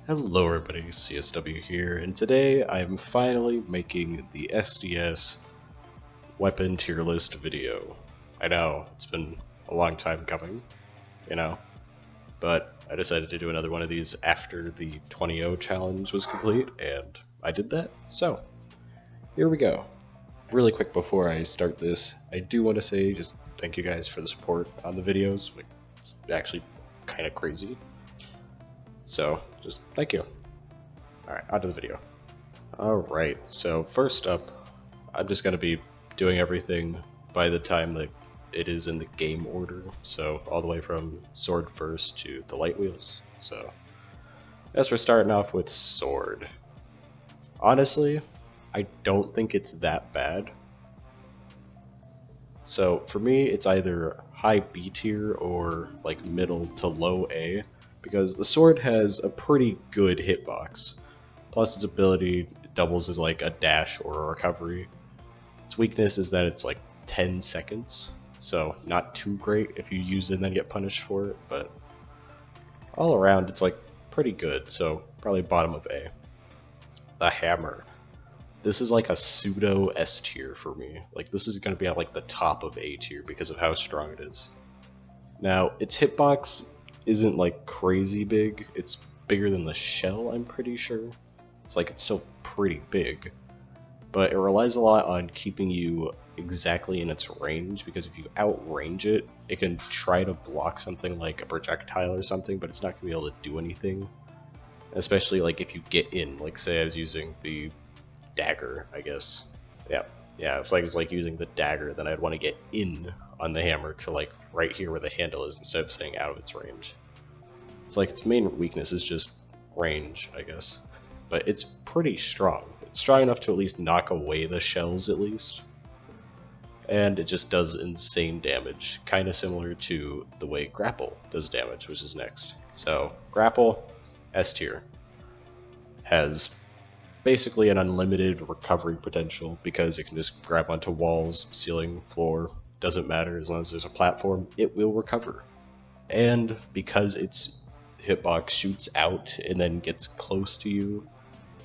Hello everybody, CSW here, and today I'm finally making the SDS weapon tier list video. I know, it's been a long time coming, but I decided to do another one of these after the 20.0 challenge was complete, and I did that, so here we go. Really quick before I start this, I do want to say just thank you guys for the support on the videos. It's actually kind of crazy. So, just thank you. Alright, on to the video. Alright, so first up, I'm just going to be doing everything by the time that it is in the game order, so all the way from sword first to the light wheels. So, as we're starting off with sword, honestly, I don't think it's that bad. So for me, it's either high B tier or like middle to low A, because the sword has a pretty good hitbox. Plus its ability doubles as like a dash or a recovery. Its weakness is that it's like 10 seconds, so not too great if you use it and then get punished for it, but all around it's like pretty good, so probably bottom of A. The hammer. This is like a pseudo S tier for me. Like this is going to be at like the top of A tier because of how strong it is. Now, its hitbox isn't like crazy big. It's bigger than the shell, I'm pretty sure. It's still pretty big, but it relies a lot on keeping you exactly in its range, because if you outrange it, it can try to block something like a projectile or something, but it's not going to be able to do anything. Especially like if you get in, like say I was using the dagger, I guess. Yeah, if I was like using the dagger, then I'd want to get in on the hammer to like right here where the handle is instead of staying out of its range. It's like its main weakness is just range, I guess. But it's pretty strong. It's strong enough to at least knock away the shells at least. And it just does insane damage, kind of similar to the way grapple does damage, which is next. So grapple, S tier, has basically an unlimited recovery potential because it can just grab onto walls, ceiling, floor, doesn't matter, as long as there's a platform, it will recover. And because its hitbox shoots out and then gets close to you,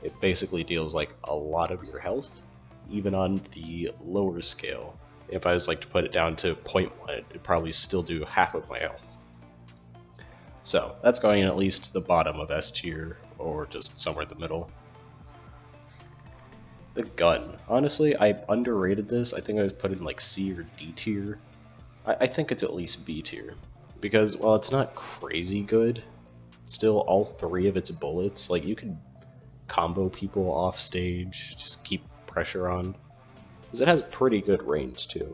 it basically deals like a lot of your health, even on the lower scale. If I was like to put it down to 0.1, it'd probably still do half of my health. So that's going in at least the bottom of S tier, or just somewhere in the middle. The gun. Honestly, I underrated this. I think I was put in like C or D tier. I think it's at least B tier. Because while it's not crazy good, still all three of its bullets, like you can combo people off stage, just keep pressure on. Because it has pretty good range too.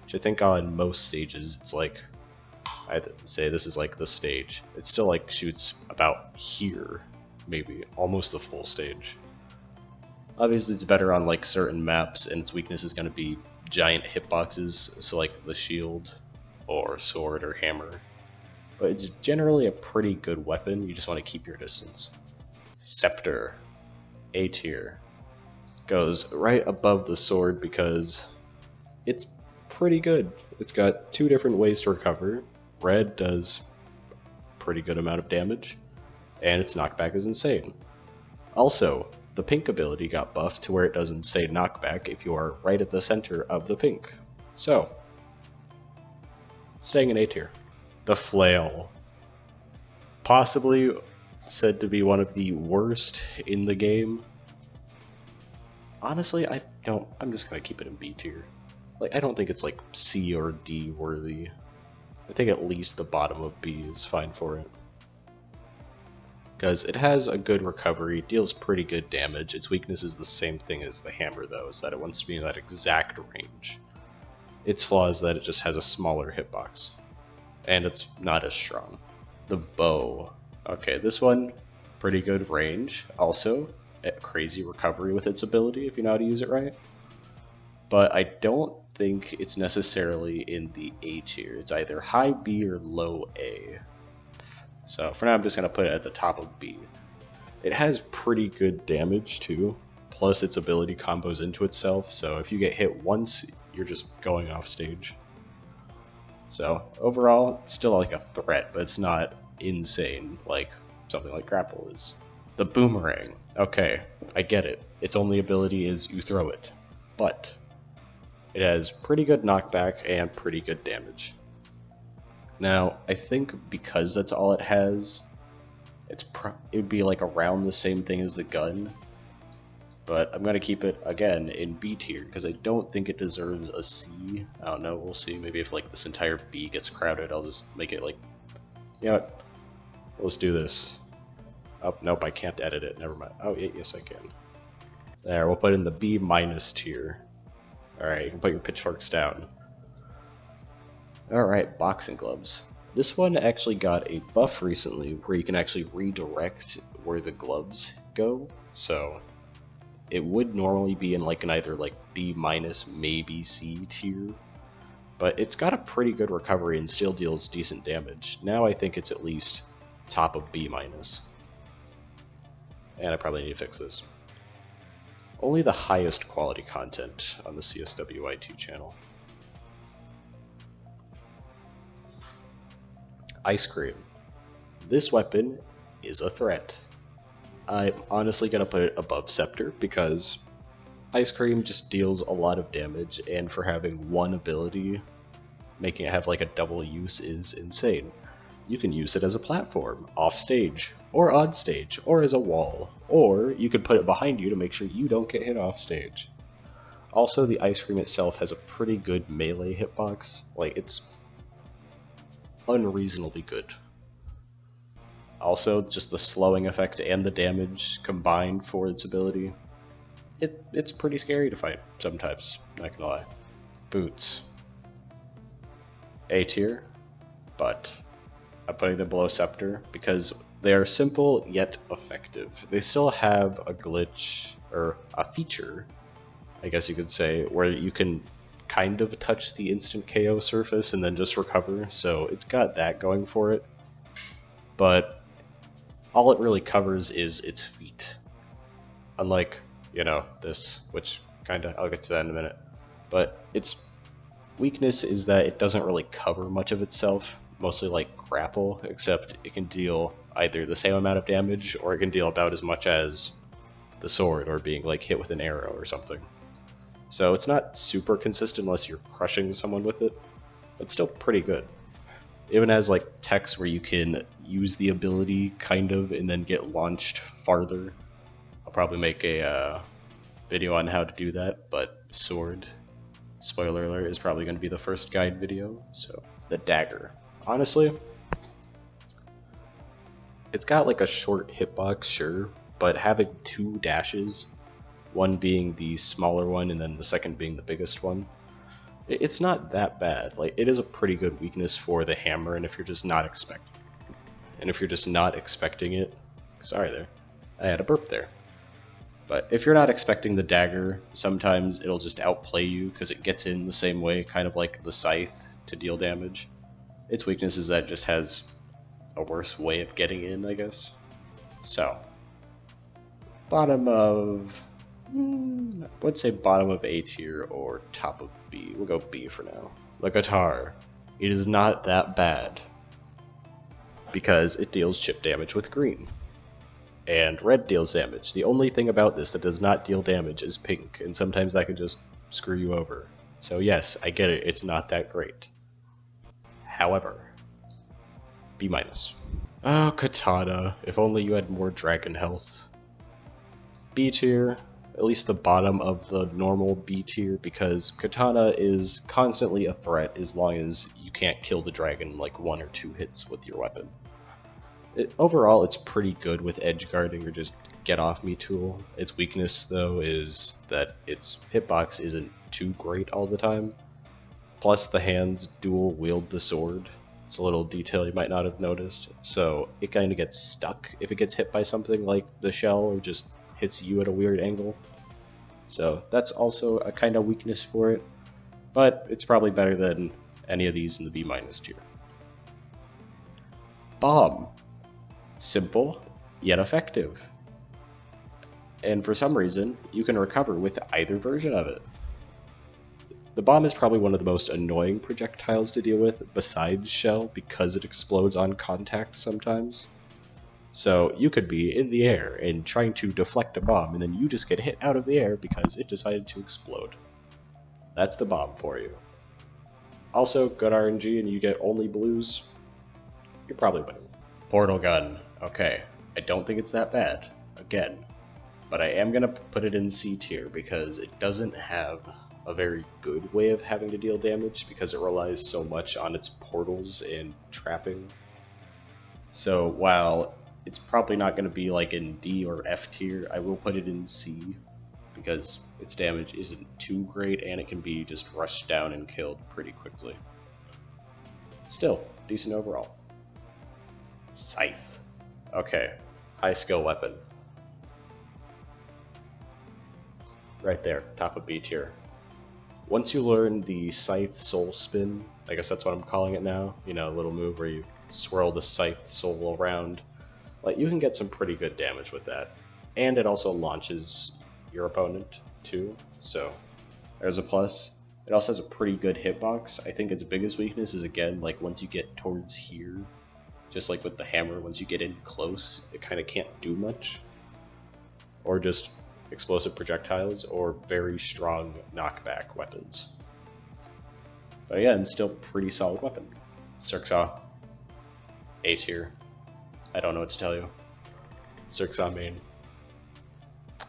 Which I think on most stages, it's like, I'd say this is like the stage. It still like shoots about here, maybe, almost the full stage. Obviously it's better on like certain maps, and its weakness is going to be giant hitboxes, so like the shield, or sword, or hammer. But it's generally a pretty good weapon, you just want to keep your distance. Scepter, A tier. Goes right above the sword because it's pretty good. It's got two different ways to recover. Red does pretty good amount of damage, and its knockback is insane. Also, the pink ability got buffed to where it does insane knockback if you are right at the center of the pink. So, staying in A tier. The flail. Possibly said to be one of the worst in the game. Honestly, I'm just gonna keep it in B tier. Like, I don't think it's like C or D worthy. I think at least the bottom of B is fine for it. Because it has a good recovery, deals pretty good damage. Its weakness is the same thing as the hammer though, is that it wants to be in that exact range. Its flaw is that it just has a smaller hitbox. And it's not as strong. The bow. Okay, this one, pretty good range. Also, crazy recovery with its ability if you know how to use it right. But I don't think it's necessarily in the A tier. It's either high B or low A. So for now I'm just going to put it at the top of B. It has pretty good damage too, plus its ability combos into itself, so if you get hit once, you're just going off stage. So overall, it's still like a threat, but it's not insane like something like grapple is. The boomerang. Okay, I get it. Its only ability is you throw it. But it has pretty good knockback and pretty good damage. Now, I think because that's all it has, it would be like around the same thing as the gun. But I'm going to keep it, again, in B tier, because I don't think it deserves a C. I don't know, we'll see. Maybe if like this entire B gets crowded, I'll just make it like, you know what? Let's do this. Oh, nope, I can't edit it, never mind. Oh, yes I can. There, we'll put in the B- tier. Alright, you can put your pitchforks down. Alright, boxing gloves. This one actually got a buff recently where you can actually redirect where the gloves go, so it would normally be in like an either like B-, maybe C tier, but it's got a pretty good recovery and still deals decent damage. Now I think it's at least top of B-. And I probably need to fix this. Only the highest quality content on the CSWIT channel. Ice cream. This weapon is a threat. I'm honestly going to put it above Scepter because Ice Cream just deals a lot of damage, and for having one ability, making it have like a double use is insane. You can use it as a platform, off stage, or on stage, or as a wall, or you could put it behind you to make sure you don't get hit off stage. Also, the Ice Cream itself has a pretty good melee hitbox, like it's unreasonably good. Also, just the slowing effect and the damage combined for its ability, it's pretty scary to fight sometimes, not gonna lie. Boots. A tier, but I'm putting them below Scepter because they are simple yet effective. They still have a glitch, or a feature, I guess you could say, where you can kind of touch the instant KO surface and then just recover, so it's got that going for it. But all it really covers is its feet. Unlike, you know, this, which kinda, I'll get to that in a minute. But its weakness is that it doesn't really cover much of itself, mostly like grapple, except it can deal either the same amount of damage or it can deal about as much as the sword or being like hit with an arrow or something. So it's not super consistent unless you're crushing someone with it, but still pretty good. It even has like techs where you can use the ability kind of and then get launched farther. I'll probably make a video on how to do that, but sword, spoiler alert, is probably going to be the first guide video. So the dagger, honestly, it's got like a short hitbox, sure, but having two dashes, one being the smaller one and then the second being the biggest one, it's not that bad. Like, it is a pretty good weakness for the hammer, and if you're just not expecting it, sorry there, I had a burp there. But if you're not expecting the dagger, sometimes it'll just outplay you because it gets in the same way, kind of like the scythe, to deal damage. Its weakness is that it just has a worse way of getting in, I guess. So, bottom of, I would say bottom of A tier or top of B. We'll go B for now. The guitar. It is not that bad because it deals chip damage with green. And red deals damage. The only thing about this that does not deal damage is pink, and sometimes that can just screw you over. So yes, I get it, it's not that great. However, B-. Oh, Katana. If only you had more dragon health. B tier, at least the bottom of the normal B tier, because Katana is constantly a threat as long as you can't kill the dragon like 1 or 2 hits with your weapon. Overall, it's pretty good with edge guarding or just get off me tool. Its weakness, though, is that its hitbox isn't too great all the time. Plus, the hands dual wield the sword. It's a little detail you might not have noticed. So it kind of gets stuck if it gets hit by something like the shell or just hits you at a weird angle. So that's also a kind of weakness for it. But it's probably better than any of these in the B- tier. Bomb. Simple, yet effective. And for some reason, you can recover with either version of it. The bomb is probably one of the most annoying projectiles to deal with besides shell because it explodes on contact sometimes. So you could be in the air and trying to deflect a bomb, and then you just get hit out of the air because it decided to explode. That's the bomb for you. Also, good RNG and you get only blues, you're probably winning. Portal gun. Okay, I don't think it's that bad, again. But I am going to put it in C tier because it doesn't have a very good way of having to deal damage because it relies so much on its portals and trapping. So while it's probably not going to be like in D or F tier, I will put it in C because its damage isn't too great and it can be just rushed down and killed pretty quickly. Still, decent overall. Scythe. Okay, high skill weapon. Right there, top of B tier. Once you learn the Scythe Soul Spin, I guess that's what I'm calling it now, you know, a little move where you swirl the Scythe Soul around, like you can get some pretty good damage with that. And it also launches your opponent too, so there's a plus. It also has a pretty good hitbox. I think its biggest weakness is, again, like once you get towards here, just like with the hammer, once you get in close, it kind of can't do much. Or just explosive projectiles or very strong knockback weapons. But again, still pretty solid weapon. Circsaw, A tier. I don't know what to tell you. Circsaw main.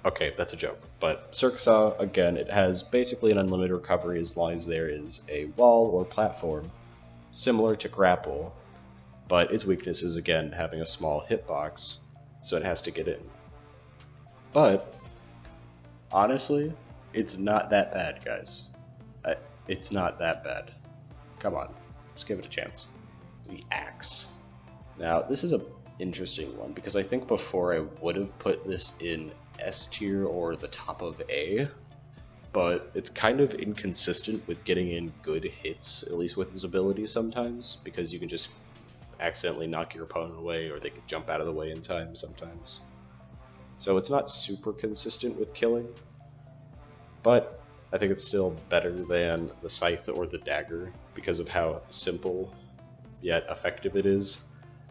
Okay, that's a joke. But Circsaw, again, it has basically an unlimited recovery as long as there is a wall or platform, similar to Grapple, but its weakness is, again, having a small hitbox, so it has to get in. But honestly, it's not that bad, guys. It's not that bad. Come on, just give it a chance. The Axe. Now, this is an interesting one, because I think before I would have put this in S tier or the top of A, but it's kind of inconsistent with getting in good hits, at least with his abilities sometimes, because you can just accidentally knock your opponent away, or they can jump out of the way in time sometimes. So it's not super consistent with killing, but I think it's still better than the Scythe or the Dagger because of how simple yet effective it is.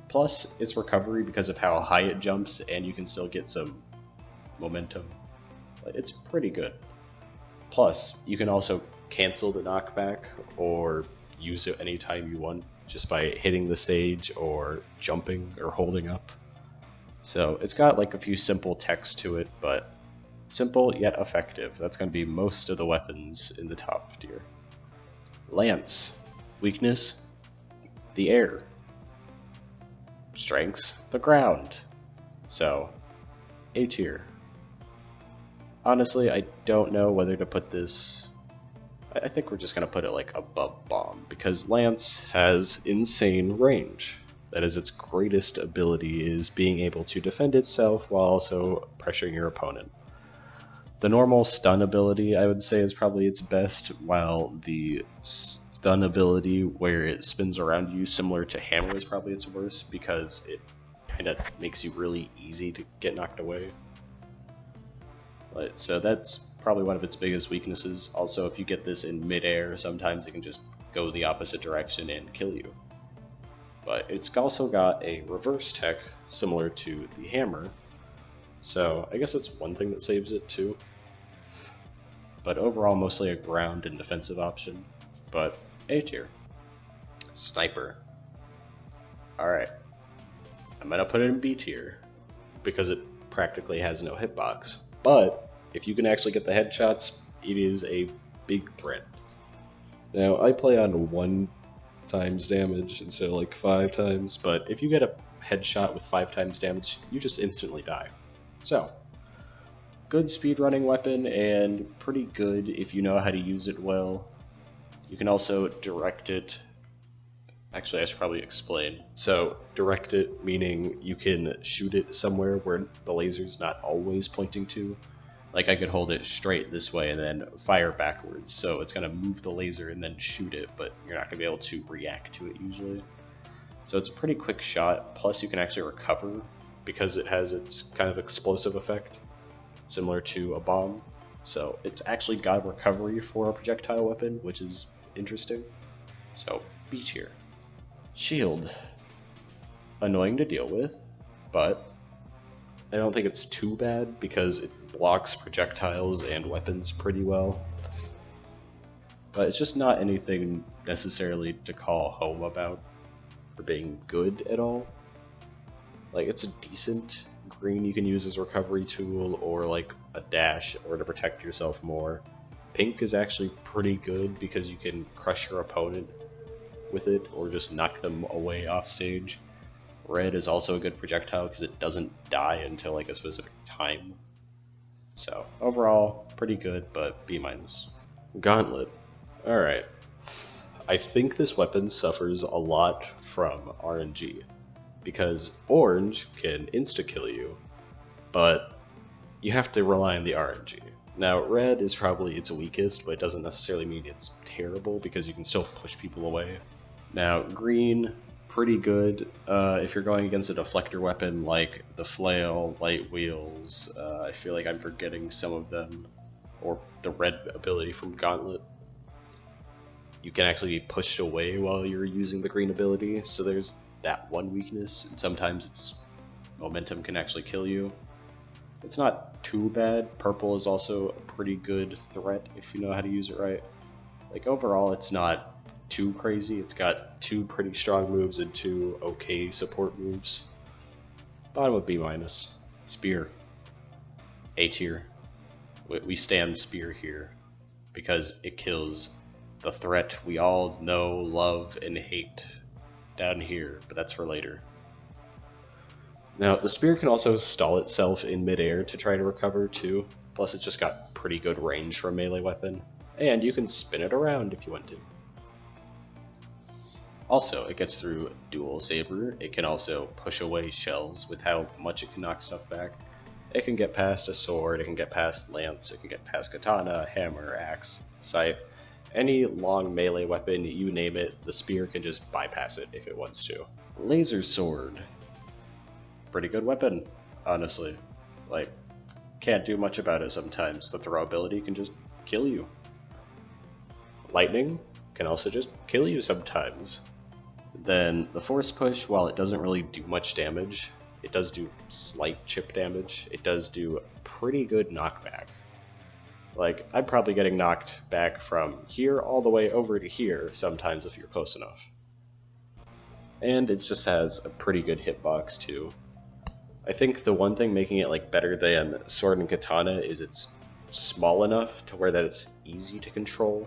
Plus, its recovery because of how high it jumps, and you can still get some momentum. It's pretty good. Plus, you can also cancel the knockback or use it anytime you want, just by hitting the stage or jumping or holding up. So it's got like a few simple techs to it, but simple yet effective. That's going to be most of the weapons in the top tier. Lance. Weakness, the air. Strengths, the ground. So, A tier. Honestly, I don't know whether to put this... I think we're just going to put it like above Bomb, because Lance has insane range. That is, its greatest ability is being able to defend itself while also pressuring your opponent. The normal stun ability, I would say, is probably its best, while the stun ability where it spins around you, similar to Hammer, is probably its worst, because it kind of makes you really easy to get knocked away. So that's probably one of its biggest weaknesses. Also, if you get this in midair, sometimes it can just go the opposite direction and kill you. But it's also got a reverse tech, similar to the Hammer, so I guess that's one thing that saves it too. But overall, mostly a ground and defensive option, but A tier. Sniper. Alright, I'm gonna put it in B tier, because it practically has no hitbox, but if you can actually get the headshots, it is a big threat. Now, I play on 1 times damage instead of like 5 times, but if you get a headshot with 5 times damage, you just instantly die. So, good speedrunning weapon, and pretty good if you know how to use it well. You can also direct it. Actually, I should probably explain. So, direct it meaning you can shoot it somewhere where the laser's not always pointing to. Like, I could hold it straight this way and then fire backwards, so it's going to move the laser and then shoot it, but you're not going to be able to react to it usually. So it's a pretty quick shot, plus you can actually recover because it has its kind of explosive effect, similar to a bomb. So it's actually got recovery for a projectile weapon, which is interesting. So, B tier. Shield. Annoying to deal with, but I don't think it's too bad because it blocks projectiles and weapons pretty well. But it's just not anything necessarily to call home about for being good at all. Like, it's a decent green you can use as a recovery tool or like a dash or to protect yourself more. Pink is actually pretty good because you can crush your opponent with it or just knock them away off stage. Red is also a good projectile because it doesn't die until like a specific time. So overall, pretty good, but B-. Gauntlet. Alright. I think this weapon suffers a lot from RNG, because orange can insta-kill you, but you have to rely on the RNG. Now, red is probably its weakest, but it doesn't necessarily mean it's terrible, because you can still push people away. Now, green, pretty good if you're going against a deflector weapon like the flail, light wheels. I feel like I'm forgetting some of them, or the red ability from Gauntlet. You can actually be pushed away while you're using the green ability, so there's that one weakness, and sometimes its momentum can actually kill you. It's not too bad. Purple is also a pretty good threat if you know how to use it right. Like, overall, it's not too crazy. It's got 2 pretty strong moves and 2 okay support moves. Bottom of B-. Spear. A tier. We stand Spear here because it kills the threat we all know, love, and hate down here, but that's for later. Now, the spear can also stall itself in midair to try to recover too, plus it's just got pretty good range for a melee weapon, and you can spin it around if you want to. Also, it gets through dual saber. It can also push away shells with how much it can knock stuff back. It can get past a sword, it can get past lance, it can get past katana, hammer, axe, scythe. Any long melee weapon, you name it, the spear can just bypass it if it wants to. Laser sword. Pretty good weapon, honestly. Like, can't do much about it sometimes. The throw ability can just kill you. Lightning can also just kill you sometimes. Then the force push, while it doesn't really do much damage, it does do slight chip damage. It does do pretty good knockback. Like, I'm probably getting knocked back from here all the way over to here sometimes if you're close enough. And it just has a pretty good hitbox too. I think the one thing making it like better than sword and katana is it's small enough to where that it's easy to control,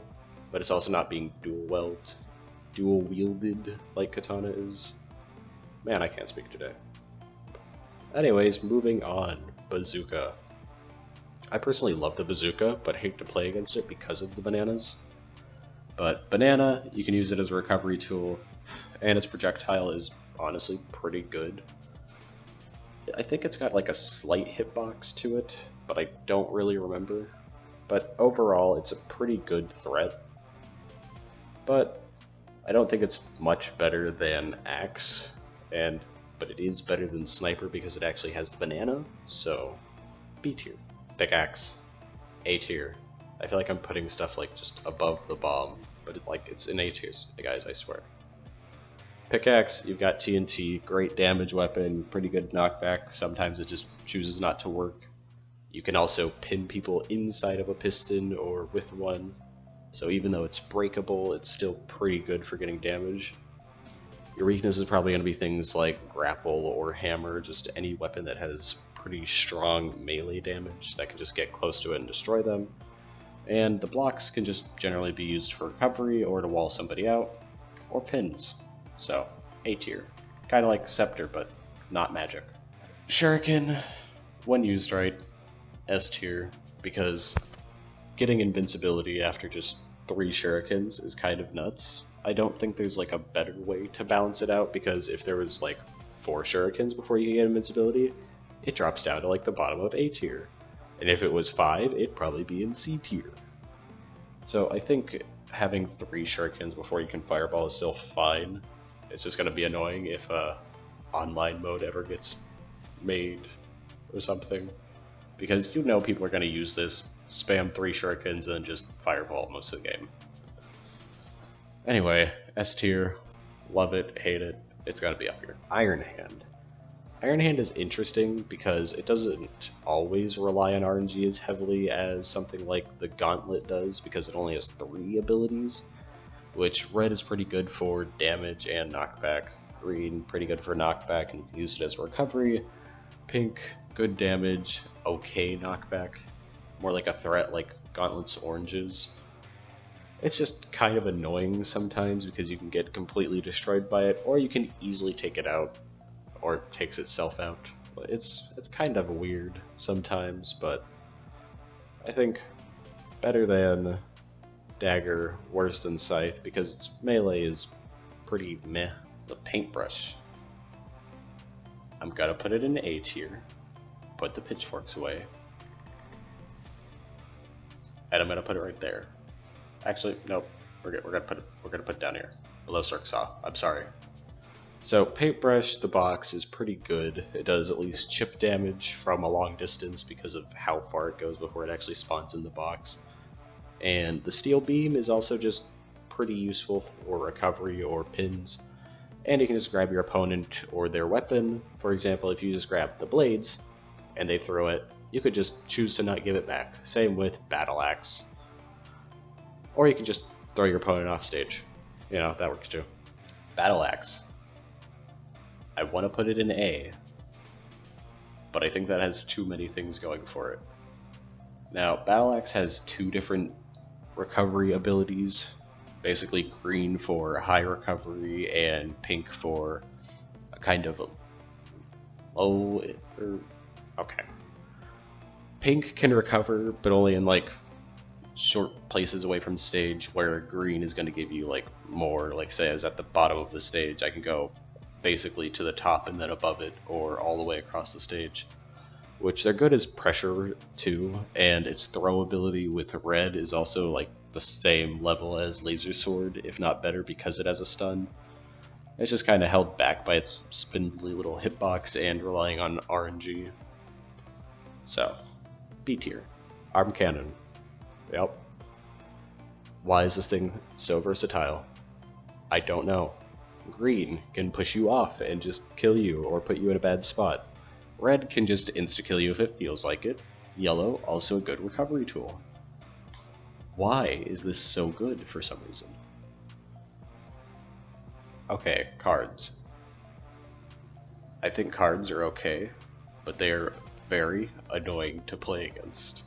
but it's also not being dual wielded like katana is. Man, I can't speak today. Anyways, moving on. Bazooka. I personally love the bazooka, but hate to play against it because of the bananas. But banana, you can use it as a recovery tool, and its projectile is honestly pretty good. I think it's got like a slight hitbox to it, but I don't really remember. But overall, it's a pretty good threat. But I don't think it's much better than axe, but it is better than sniper because it actually has the banana, so B tier. Pickaxe, A tier. I feel like I'm putting stuff like just above the bomb, but it's in A tier, guys, I swear. Pickaxe, you've got TNT, great damage weapon, pretty good knockback. Sometimes it just chooses not to work. You can also pin people inside of a piston or with one, so even though it's breakable, it's still pretty good for getting damage. Your weakness is probably going to be things like grapple or hammer, just any weapon that has pretty strong melee damage that can just get close to it and destroy them. And the blocks can just generally be used for recovery or to wall somebody out, or pins. So, A tier. Kind of like Scepter, but not magic. Shuriken, when used right, S tier, because getting invincibility after just 3 shurikens is kind of nuts. I don't think there's like a better way to balance it out, because if there was like 4 shurikens before you get invincibility, it drops down to like the bottom of A tier. And if it was 5, it'd probably be in C tier. So I think having 3 shurikens before you can fireball is still fine. It's just going to be annoying if online mode ever gets made or something. Because you know people are going to use this, spam 3 shurikens, and just fireball most of the game. Anyway, S tier, love it, hate it, it's got to be up here. Iron Hand. Iron Hand is interesting because it doesn't always rely on RNG as heavily as something like the Gauntlet does, because it only has 3 abilities, which red is pretty good for damage and knockback, green pretty good for knockback and you can use it as a recovery, pink good damage, okay knockback, more like a threat like Gauntlet's oranges. It's just kind of annoying sometimes because you can get completely destroyed by it, or you can easily take it out, or it takes itself out. It's kind of weird sometimes, but I think better than Dagger, worse than Scythe, because its melee is pretty meh. The Paintbrush. I'm gonna put it in A tier, put the pitchforks away, and I'm gonna put it right there. Actually, nope. We're gonna put it down here, below Cirque Saw. I'm sorry. So Paintbrush, the box, is pretty good. It does at least chip damage from a long distance because of how far it goes before it actually spawns in the box. And the Steel Beam is also just pretty useful for recovery or pins. And you can just grab your opponent or their weapon. For example, if you just grab the blades and they throw it, you could just choose to not give it back. Same with Battle Axe. Or you can just throw your opponent off stage. You know, that works too. Battle Axe. I want to put it in A, but I think that has too many things going for it. Now, Battle Axe has 2 different recovery abilities. Basically green for high recovery and pink for a kind of a low, okay. Pink can recover, but only in like short places away from stage, where green is going to give you like more. Like say I was at the bottom of the stage, I can go basically to the top and then above it, or all the way across the stage. Which they're good as pressure too, and its throw ability with red is also like the same level as Laser Sword, if not better, because it has a stun. It's just kind of held back by its spindly little hitbox and relying on RNG. So, B tier. Arm Cannon. Yep. Why is this thing so versatile? I don't know. Green can push you off and just kill you or put you in a bad spot. Red can just insta-kill you if it feels like it. Yellow, also a good recovery tool. Why is this so good for some reason? Okay, cards. I think cards are okay, but they're very annoying to play against.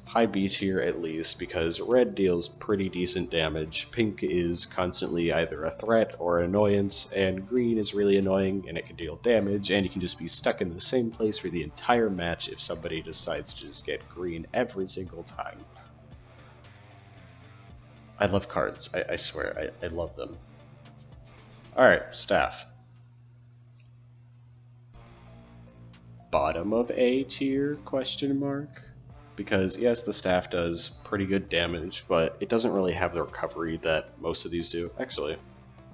High B tier at least, because red deals pretty decent damage, pink is constantly either a threat or an annoyance, and green is really annoying and it can deal damage, and you can just be stuck in the same place for the entire match if somebody decides to just get green every single time. I love cards, I swear, I love them. Alright, staff. Bottom of A tier, question mark? Because yes, the staff does pretty good damage, but it doesn't really have the recovery that most of these do. Actually,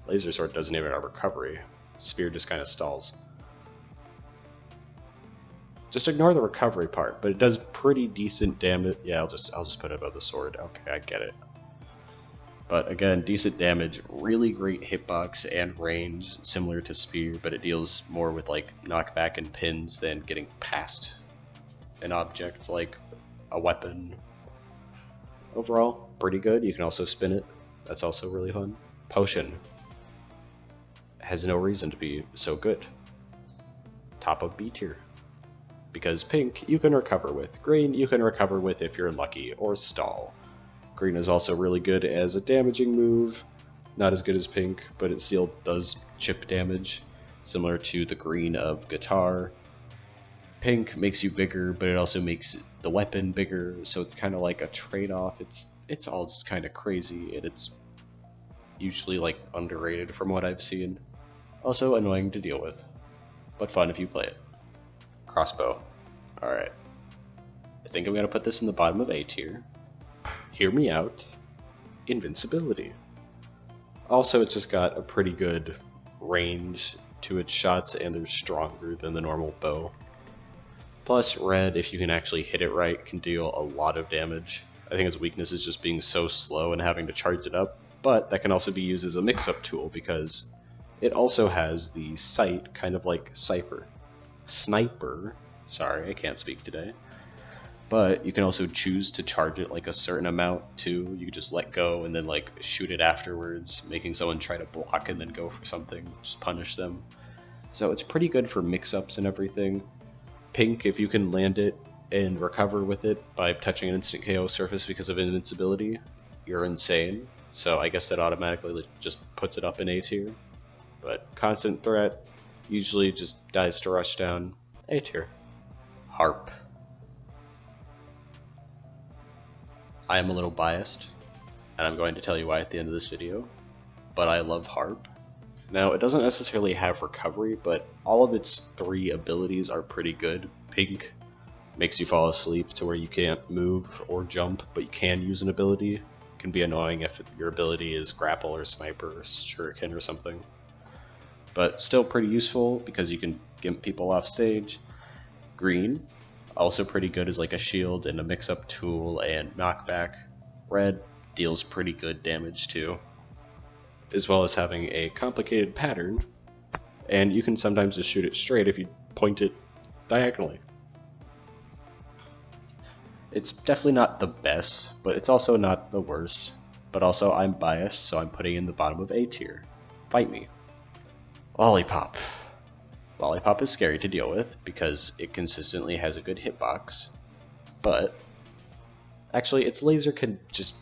Laser Sword doesn't even have recovery. Spear just kind of stalls. Just ignore the recovery part, but it does pretty decent damage. Yeah, I'll just put it above the sword. Okay, I get it. But again, decent damage, really great hitbox and range, similar to Spear, but it deals more with like knockback and pins than getting past an object like a weapon. Overall, pretty good. You can also spin it. That's also really fun. Potion has no reason to be so good. Top of B tier. Because pink, you can recover with. Green, you can recover with if you're lucky, or stall. Green is also really good as a damaging move. Not as good as pink, but it still does chip damage, similar to the green of Guitar. Pink makes you bigger, but it also makes the weapon bigger, so it's kind of like a trade-off. It's all just kind of crazy, and it's usually like underrated from what I've seen. Also annoying to deal with, but fun if you play it. Crossbow. Alright. I think I'm going to put this in the bottom of A tier. Hear me out. Invincibility. Also, it's just got a pretty good range to its shots, and they're stronger than the normal bow. Plus, red, if you can actually hit it right, can deal a lot of damage. I think its weakness is just being so slow and having to charge it up, but that can also be used as a mix-up tool because It also has the sight, kind of like Sniper. Sorry, I can't speak today. But you can also choose to charge it like a certain amount too. You can just let go and then like shoot it afterwards, making someone try to block and then go for something, just punish them. So it's pretty good for mix-ups and everything. Pink, if you can land it and recover with it by touching an instant KO surface because of invincibility, you're insane. So I guess that automatically just puts it up in A tier. But constant threat usually just dies to rush down, A tier. Harp. I am a little biased, and I'm going to tell you why at the end of this video, but I love Harp. Now, it doesn't necessarily have recovery, but all of its 3 abilities are pretty good. Pink makes you fall asleep to where you can't move or jump, but you can use an ability. It can be annoying if your ability is grapple or sniper or shuriken or something. But still pretty useful because you can gimp people off stage. Green, also pretty good as like a shield and a mix-up tool and knockback. Red deals pretty good damage too, as well as having a complicated pattern, and you can sometimes just shoot it straight if you point it diagonally. It's definitely not the best, but it's also not the worst. But also I'm biased, so I'm putting it in the bottom of A tier. Fight me. Lollipop. Lollipop is scary to deal with because it consistently has a good hitbox, but actually its laser can just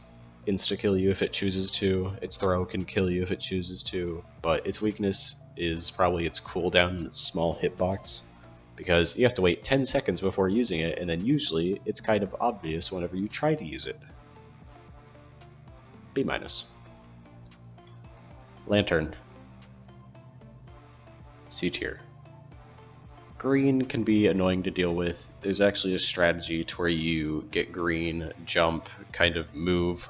insta-kill you if it chooses to, its throw can kill you if it chooses to, but its weakness is probably its cooldown and its small hitbox, because you have to wait 10 seconds before using it, and then usually it's kind of obvious whenever you try to use it. B-. Lantern. C tier. Green can be annoying to deal with. There's actually a strategy to where you get green, jump, kind of move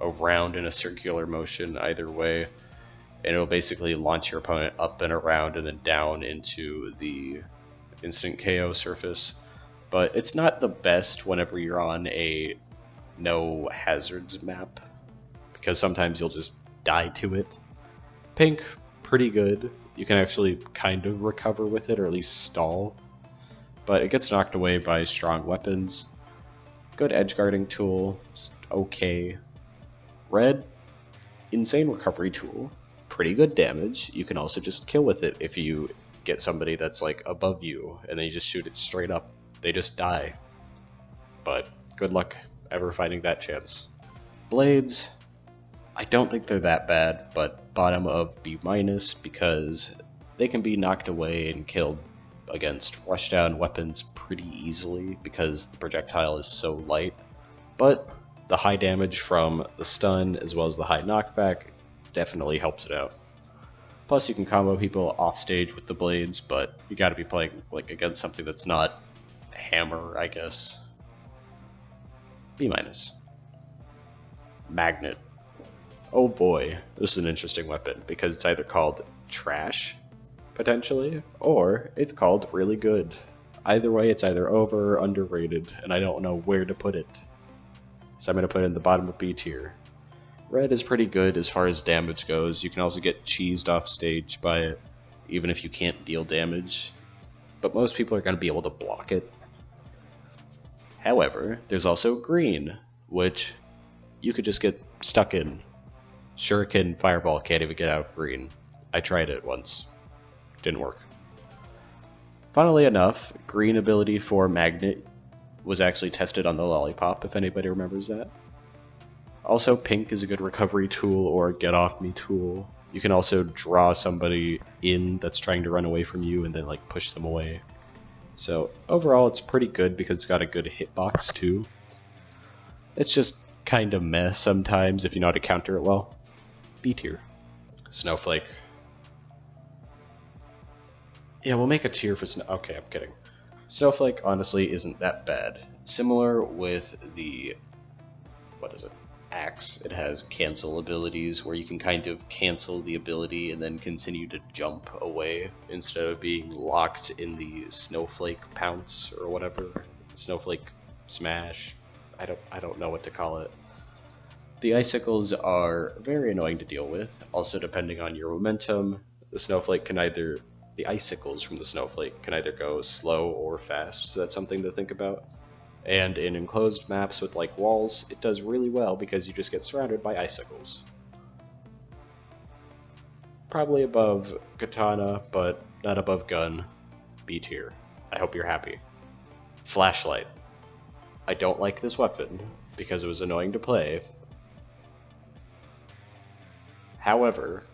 around in a circular motion either way, and it'll basically launch your opponent up and around and then down into the instant KO surface. But it's not the best whenever you're on a no hazards map, because sometimes you'll just die to it. Pink, pretty good. You can actually kind of recover with it, or at least stall, but it gets knocked away by strong weapons. Good edge guarding tool, okay. Red, insane recovery tool, pretty good damage. You can also just kill with it if you get somebody that's like above you and then you just shoot it straight up. They just die. But good luck ever finding that chance. Blades, I don't think they're that bad, but bottom of B- because they can be knocked away and killed against rushdown weapons pretty easily because the projectile is so light. But the high damage from the stun as well as the high knockback definitely helps it out. Plus you can combo people off stage with the blades, but you gotta be playing like against something that's not hammer, I guess. B-. Magnet. Oh boy, this is an interesting weapon because it's either called trash, potentially, or it's called really good. Either way, it's either over or underrated, and I don't know where to put it. So I'm going to put it in the bottom of B tier. Red is pretty good as far as damage goes. You can also get cheesed off stage by it, even if you can't deal damage. But most people are going to be able to block it. However, there's also green, which you could just get stuck in. Shuriken Fireball can't even get out of green. I tried it once. Didn't work. Funnily enough, green ability for Magnet was actually tested on the Lollipop, if anybody remembers that. Also, pink is a good recovery tool or get off me tool. You can also draw somebody in that's trying to run away from you and then like push them away. So overall it's pretty good because it's got a good hitbox too. It's just kind of meh sometimes if you know how to counter it well. B tier. Snowflake. Yeah, we'll make a tier for okay, I'm kidding. Snowflake honestly isn't that bad. Similar with the, what is it? Axe. It has cancel abilities where you can kind of cancel the ability and then continue to jump away instead of being locked in the snowflake pounce or whatever. Snowflake smash. I don't know what to call it. The icicles are very annoying to deal with, also depending on your momentum. The icicles from the snowflake can either go slow or fast, so that's something to think about. And in enclosed maps with like walls, it does really well because you just get surrounded by icicles. Probably above katana, but not above gun. B tier. I hope you're happy. Flashlight. I don't like this weapon because it was annoying to play. However,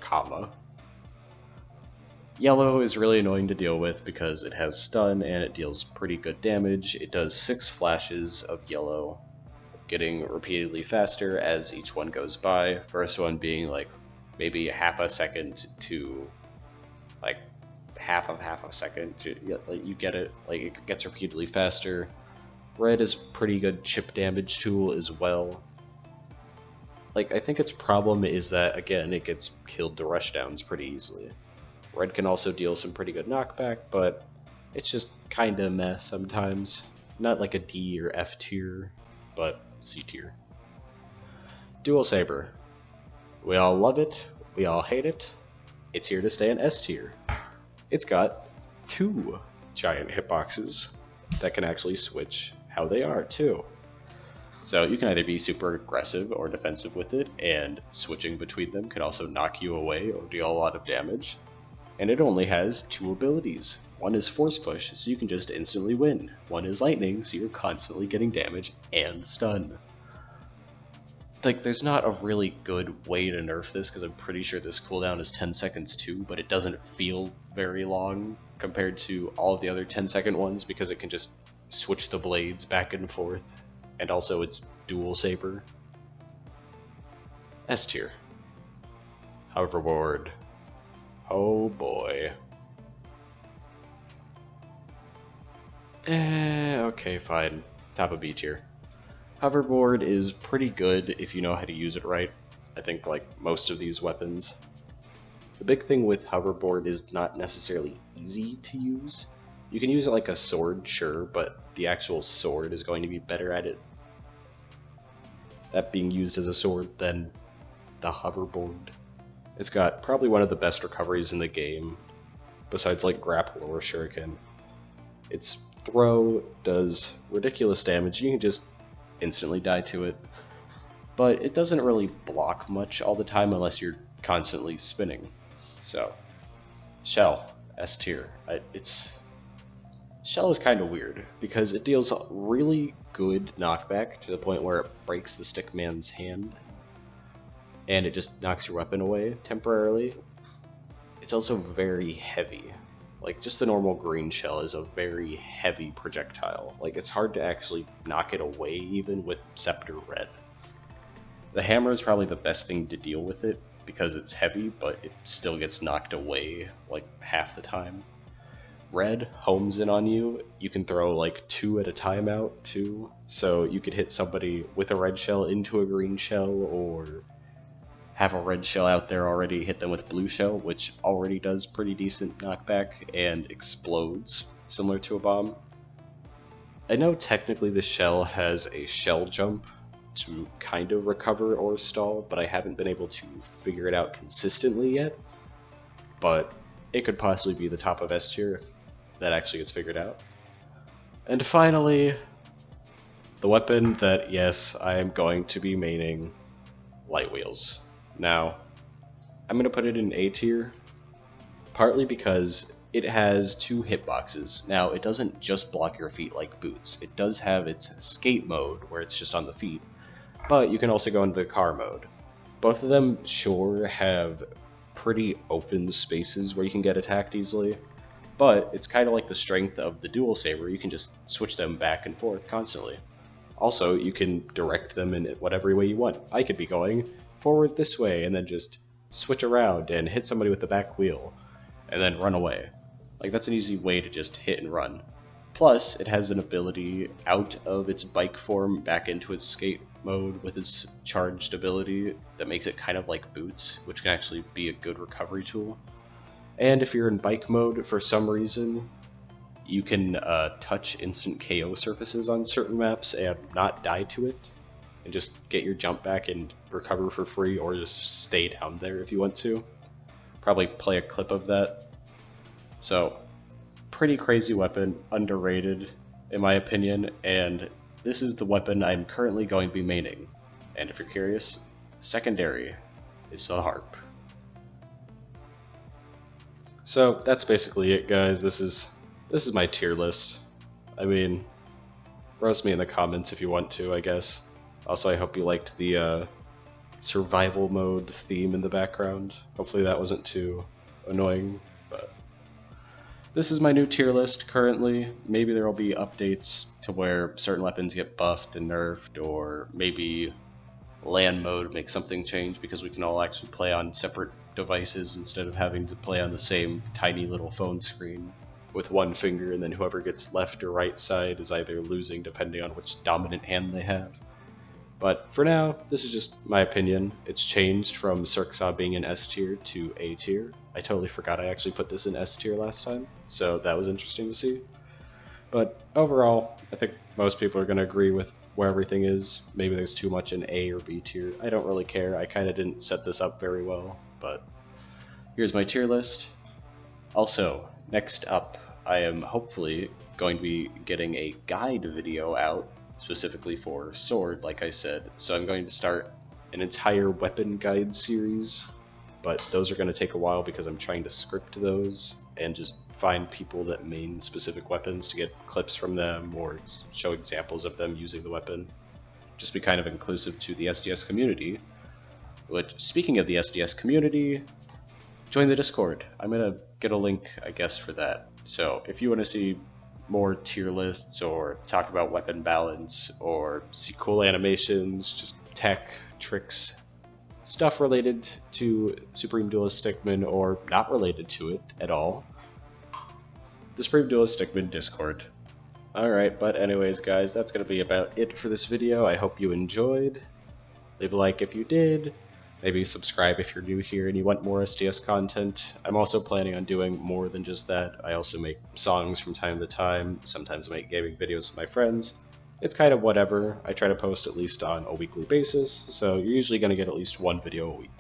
yellow is really annoying to deal with because it has stun and it deals pretty good damage. It does 6 flashes of yellow, getting repeatedly faster as each one goes by. First one being like maybe half a second to like half a second to, you get it, like it gets repeatedly faster. Red is pretty good chip damage tool as well. Like, I think its problem is that, again, it gets killed to rushdowns pretty easily. Red can also deal some pretty good knockback, but it's just kinda meh sometimes. Not like a D or F tier, but C tier. Dual Saber. We all love it, we all hate it. It's here to stay in S tier. It's got 2 giant hitboxes that can actually switch how they are too. So you can either be super aggressive or defensive with it, and switching between them can also knock you away or deal a lot of damage. And it only has 2 abilities. One is Force Push, so you can just instantly win. One is Lightning, so you're constantly getting damage and stun. Like, there's not a really good way to nerf this, because I'm pretty sure this cooldown is 10 seconds too, but it doesn't feel very long compared to all of the other 10-second ones, because it can just switch the blades back and forth, and also it's dual saber. S tier. Hoverboard. Oh boy. Okay, fine. Top of B tier. Hoverboard is pretty good if you know how to use it right. I think like most of these weapons. The big thing with hoverboard is it's not necessarily easy to use. You can use it like a sword, sure, but the actual sword is going to be better at it. That being used as a sword than the hoverboard. It's got probably one of the best recoveries in the game, besides like grapple or shuriken. Its throw does ridiculous damage, you can just instantly die to it, but it doesn't really block much all the time unless you're constantly spinning. So, Shell, S tier. Shell is kind of weird, because it deals really good knockback to the point where it breaks the stickman's hand, and it just knocks your weapon away temporarily. It's also very heavy. Like, just the normal green shell is a very heavy projectile. Like, it's hard to actually knock it away even with Scepter Red. The hammer is probably the best thing to deal with it, because it's heavy, but it still gets knocked away like half the time. Red homes in on you, you can throw like 2 at a time out too, so you could hit somebody with a red shell into a green shell, or have a red shell out there already, hit them with blue shell, which already does pretty decent knockback and explodes, similar to a bomb. I know technically the shell has a shell jump to kind of recover or stall, but I haven't been able to figure it out consistently yet. But it could possibly be the top of S tier if that actually gets figured out. And finally, the weapon that, yes, I am going to be maining, Light Wheels. Now, I'm going to put it in A tier, partly because it has 2 hitboxes. Now, it doesn't just block your feet like boots. It does have its skate mode, where it's just on the feet, but you can also go into the car mode. Both of them, sure, have pretty open spaces where you can get attacked easily, but it's kind of like the strength of the dual saber. You can just switch them back and forth constantly. Also, you can direct them in whatever way you want. I could be going forward this way and then just switch around and hit somebody with the back wheel and then run away. Like, that's an easy way to just hit and run. Plus, it has an ability out of its bike form back into its skate mode with its charged ability that makes it kind of like boots, which can actually be a good recovery tool. And if you're in bike mode for some reason, you can touch instant KO surfaces on certain maps and not die to it, and just get your jump back and recover for free, or just stay down there if you want to. probably play a clip of that. So, pretty crazy weapon, underrated in my opinion, and this is the weapon I'm currently going to be maining. And if you're curious, secondary is the harp. So that's basically it, guys. This is my tier list. I mean, roast me in the comments if you want to, I guess. Also, I hope you liked the survival mode theme in the background. Hopefully that wasn't too annoying, but this is my new tier list currently. Maybe there will be updates to where certain weapons get buffed and nerfed, or maybe LAN mode makes something change because we can all actually play on separate devices instead of having to play on the same tiny little phone screen with one finger, and then whoever gets left or right side is either losing depending on which dominant hand they have. But for now, this is just my opinion. It's changed from Circsaw being in S tier to A tier. I totally forgot I actually put this in S tier last time, so that was interesting to see. But overall, I think most people are going to agree with where everything is. Maybe there's too much in A or B tier. I don't really care. I kind of didn't set this up very well, but here's my tier list. Also, next up, I am hopefully going to be getting a guide video out specifically for sword, like I said. So I'm going to start an entire weapon guide series, but those are going to take a while because I'm trying to script those and just find people that main specific weapons to get clips from them or show examples of them using the weapon. Just be kind of inclusive to the SDS community. Which, speaking of the SDS community, join the Discord. I'm going to get a link, I guess, for that. So if you want to see more tier lists or talk about weapon balance or see cool animations, just tech, tricks, stuff related to Supreme Duelist Stickman or not related to it at all, the Supreme Duelist Stickman Discord. Alright, but anyways guys, that's going to be about it for this video. I hope you enjoyed. Leave a like if you did. Maybe subscribe if you're new here and you want more SDS content. I'm also planning on doing more than just that. I also make songs from time to time. Sometimes I make gaming videos with my friends. It's kind of whatever. I try to post at least on a weekly basis, so you're usually going to get at least one video a week.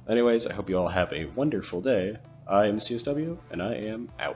Anyways, I hope you all have a wonderful day. I am CSW, and I am out.